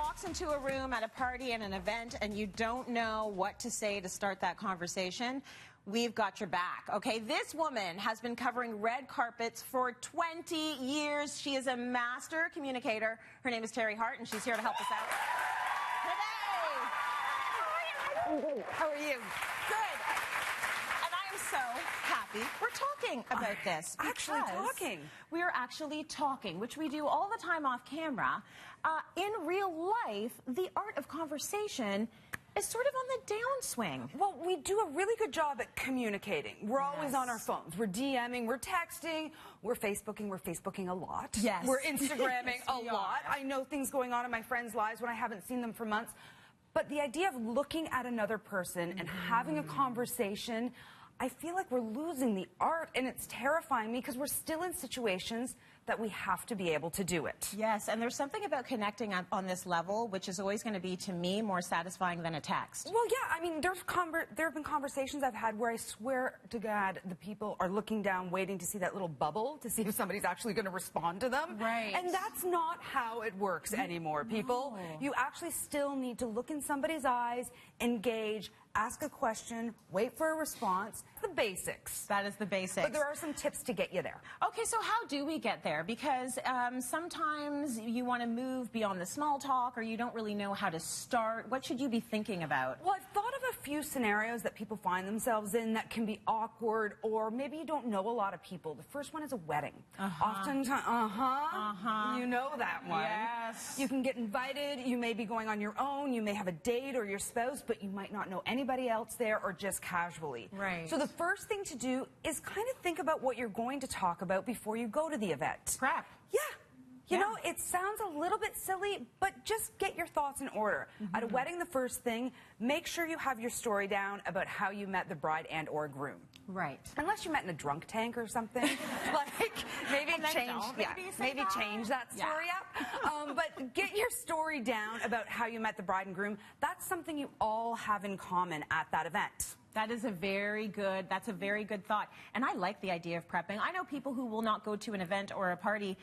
walks into a room at a party and an event and you don't know what to say to start that conversation, we've got your back, okay? This woman has been covering red carpets for 20 years. She is a master communicator. Her name is Teri Hart, and she's here to help us out today. How are you? Good. And I am so happy we're talking about this. Actually talking. We are actually talking, which we do all the time off camera. In real life, the art of conversation is sort of on the downswing. Well, we do a really good job at communicating. We're always on our phones. We're DMing, we're texting, we're Facebooking a lot. Yes. We're Instagramming Yes, a lot. I know things going on in my friends' lives when I haven't seen them for months. But the idea of looking at another person and having a conversation, I feel like we're losing the art, and it's terrifying me because we're still in situations that we have to be able to do it. Yes, and there's something about connecting on this level, which is always going to be, to me, more satisfying than a text. Well, yeah, I mean, there have been conversations I've had where I swear to God the people are looking down, waiting to see that little bubble to see if somebody's actually going to respond to them. Right. And that's not how it works anymore, people. No. You actually still need to look in somebody's eyes, engage, ask a question, wait for a response. The basics. That is the basics. But there are some tips to get you there. Okay, so how do we get there? Because sometimes you want to move beyond the small talk, or you don't really know how to start. What should you be thinking about? Well, I've thought of a few scenarios that people find themselves in that can be awkward, or maybe you don't know a lot of people. The first one is a wedding. Oftentimes, you know that one. Yes. You can get invited, you may be going on your own, you may have a date or your spouse, but you might not know anybody else there, or just casually. Right. So the first thing to do is kind of think about what you're going to talk about before you go to the event. Prep. Yeah. You know, it sounds a little bit silly, but just get your thoughts in order. At a wedding, the first thing, make sure you have your story down about how you met the bride and or groom. Right. Unless you met in a drunk tank or something. Like, maybe change that story up. But get your story down about how you met the bride and groom. That's something you all have in common at that event. That's a very good thought. And I like the idea of prepping. I know people who will not go to an event or a party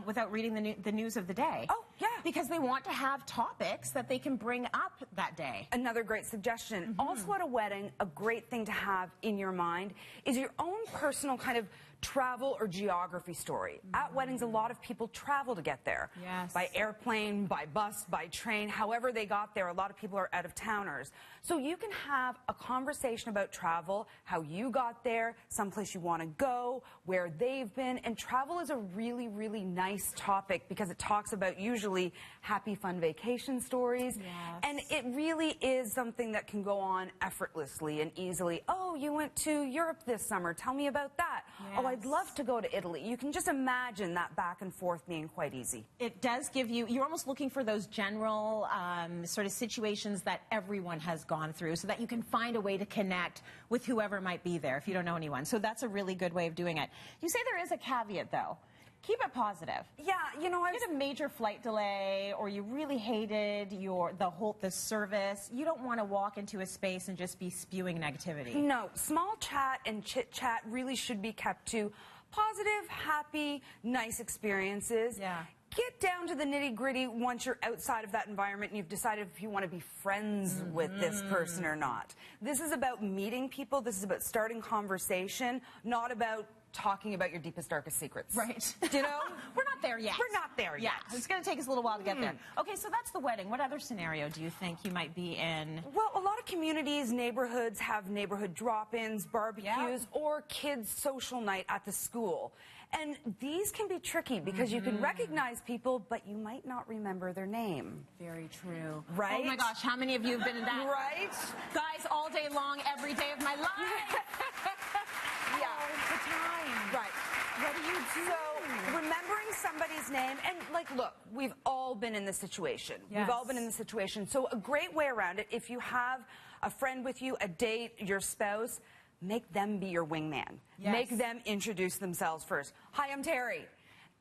without reading the news of the day. Oh, yeah. Because they want to have topics that they can bring up that day. Another great suggestion. Also at a wedding, a great thing to have in your mind is your own personal kind of travel or geography story. At weddings, a lot of people travel to get there. Yes. By airplane, by bus, by train, however they got there. A lot of people are out-of-towners. So you can have a conversation about travel, how you got there, someplace you want to go, where they've been. And travel is a really, really nice topic because it talks about usually happy, fun vacation stories. Yes. And it really is something that can go on effortlessly and easily. Oh, you went to Europe this summer. Tell me about that. Yes. Oh, I'd love to go to Italy. You can just imagine that back and forth being quite easy. It does give you, you're almost looking for those general sort of situations that everyone has gone through so that you can find a way to connect with whoever might be there if you don't know anyone. So that's a really good way of doing it. You say there is a caveat, though. Keep it positive. Yeah, you know, you had a major flight delay, or you really hated the service. You don't want to walk into a space and just be spewing negativity. No, small chat and chit chat really should be kept to positive, happy, nice experiences. Yeah. Get down to the nitty-gritty once you're outside of that environment and you've decided if you want to be friends with this person or not. This is about meeting people. This is about starting conversation, not about talking about your deepest, darkest secrets. Right. You know? We're not there yet. We're not there yet. Yeah, it's going to take us a little while to get there. Okay, so that's the wedding. What other scenario do you think you might be in? Well, a lot of communities, neighborhoods have neighborhood drop-ins, barbecues, or kids' social night at the school. And these can be tricky because you can recognize people, but you might not remember their name. Very true. Right? Oh my gosh, how many of you have been in that? Right? Guys, all day long, every day of my life. Yeah. The time. Right. What do you do? So, remembering somebody's name, and like, look, we've all been in this situation. Yes. We've all been in this situation. So a great way around it, if you have a friend with you, a date, your spouse, make them be your wingman. Yes. Make them introduce themselves first. Hi, I'm Teri.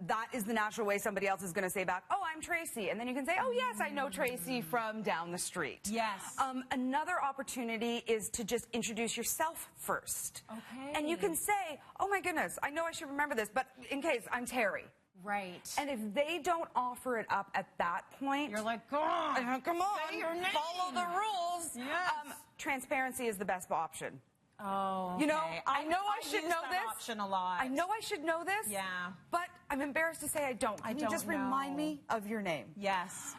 That is the natural way somebody else is going to say back, oh, I'm Tracy. And then you can say, oh, yes, I know Tracy from down the street. Yes. Another opportunity is to just introduce yourself first. Okay. And you can say, oh, my goodness, I know I should remember this, but in case, I'm Teri. Right. And if they don't offer it up at that point, You're like, come on, say your name. Follow the rules. Yes. Transparency is the best option. Oh, okay. You know, I know I should use know that this. option a lot. I know I should know this. Yeah. But I'm embarrassed to say I don't. Can you just remind me of your name? Yes.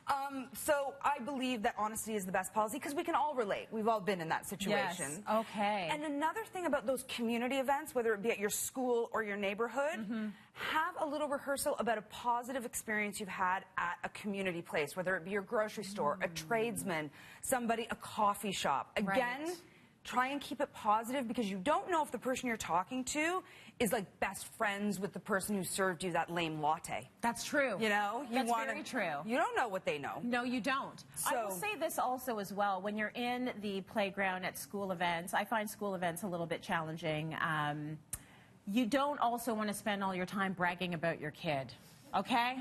So I believe that honesty is the best policy because we can all relate. We've all been in that situation. Yes. Okay. And another thing about those community events, whether it be at your school or your neighborhood, have a little rehearsal about a positive experience you've had at a community place, whether it be your grocery store, a tradesman, somebody, a coffee shop. Again, try and keep it positive because you don't know if the person you're talking to is like best friends with the person who served you that lame latte. That's true. You know? That's very true. You don't know what they know. No, you don't. So, I will say this also as well. When you're in the playground at school events, I find school events a little bit challenging. You don't also want to spend all your time bragging about your kid, okay?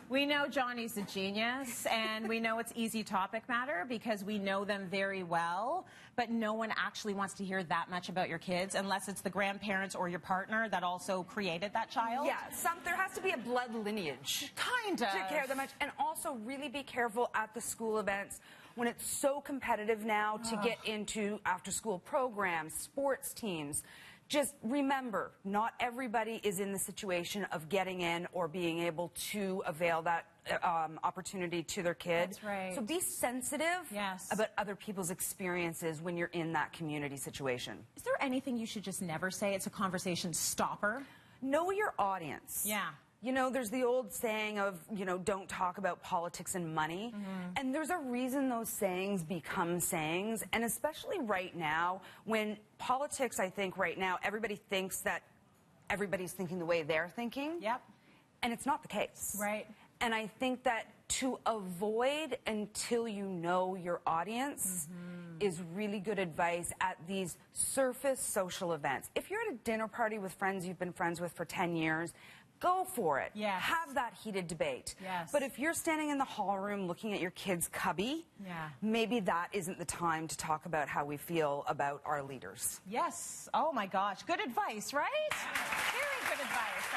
We know Johnny's a genius, and we know it's easy topic matter because we know them very well, but no one actually wants to hear that much about your kids unless it's the grandparents or your partner that also created that child. Yeah, there has to be a blood lineage. Kind of. To care that much. And also really be careful at the school events when it's so competitive now to get into after-school programs, sports teams. Just remember, not everybody is in the situation of getting in or being able to avail that opportunity to their kid. That's right. So be sensitive about other people's experiences when you're in that community situation. Is there anything you should just never say? It's a conversation stopper. Know your audience. Yeah. You know, there's the old saying of, don't talk about politics and money. And there's a reason those sayings become sayings. And especially right now, when politics, I think right now, everybody thinks that everybody's thinking the way they're thinking. Yep. And it's not the case. Right. And I think that to avoid until you know your audience is really good advice at these surface social events. If you're at a dinner party with friends you've been friends with for 10 years, go for it. Yes. Have that heated debate. Yes. But if you're standing in the hall room looking at your kid's cubby, maybe that isn't the time to talk about how we feel about our leaders. Yes. Oh, my gosh. Good advice, right? Very good advice.